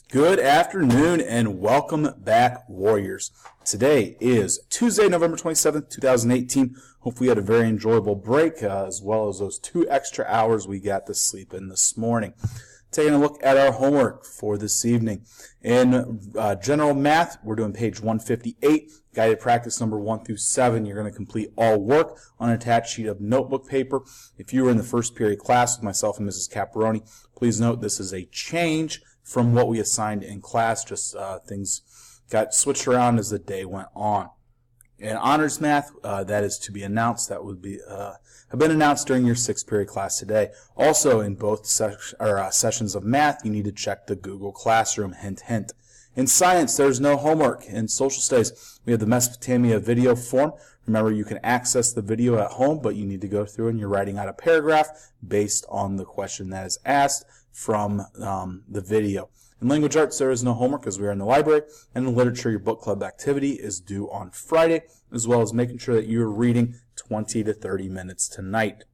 Good afternoon and welcome back, Warriors. Today is Tuesday, November 27th, 2018. Hopefully you had a very enjoyable break as well as those 2 extra hours we got to sleep in this morning. Taking a look at our homework for this evening. In general math, we're doing page 158, guided practice number 1 through 7. You're going to complete all work on an attached sheet of notebook paper. If you were in the first period class with myself and Mrs. Caparoni, please note this is a change from what we assigned in class. Just things got switched around as the day went on. In honors math, that is to be announced. That would be have been announced during your 6th period class today. Also, in both sessions of math, you need to check the Google Classroom. Hint, hint. In science, there's no homework. In social studies, we have the Mesopotamia video form. Remember, you can access the video at home, but you need to go through and you're writing out a paragraph based on the question that is asked from the video. In language arts, there is no homework as we are in the library. And in literature, your book club activity is due on Friday, as well as making sure that you're reading 20 to 30 minutes tonight.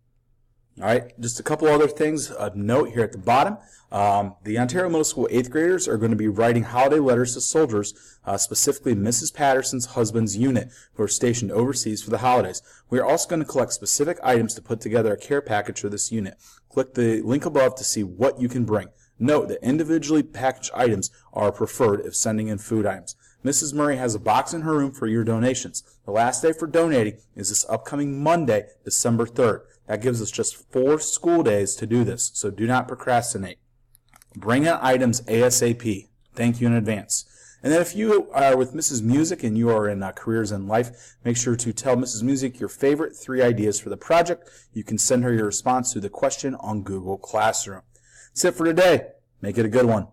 All right, just a couple other things of note here at the bottom. The Ontario Middle School 8th graders are going to be writing holiday letters to soldiers, specifically Mrs. Patterson's husband's unit, who are stationed overseas for the holidays. We are also going to collect specific items to put together a care package for this unit. Click the link above to see what you can bring. Note that individually packaged items are preferred if sending in food items. Mrs. Murray has a box in her room for your donations. The last day for donating is this upcoming Monday, December 3rd. That gives us just 4 school days to do this, so do not procrastinate. Bring in items ASAP. Thank you in advance. And then if you are with Mrs. Music and you are in Careers in Life, make sure to tell Mrs. Music your favorite 3 ideas for the project. You can send her your response to the question on Google Classroom. That's it for today. Make it a good one.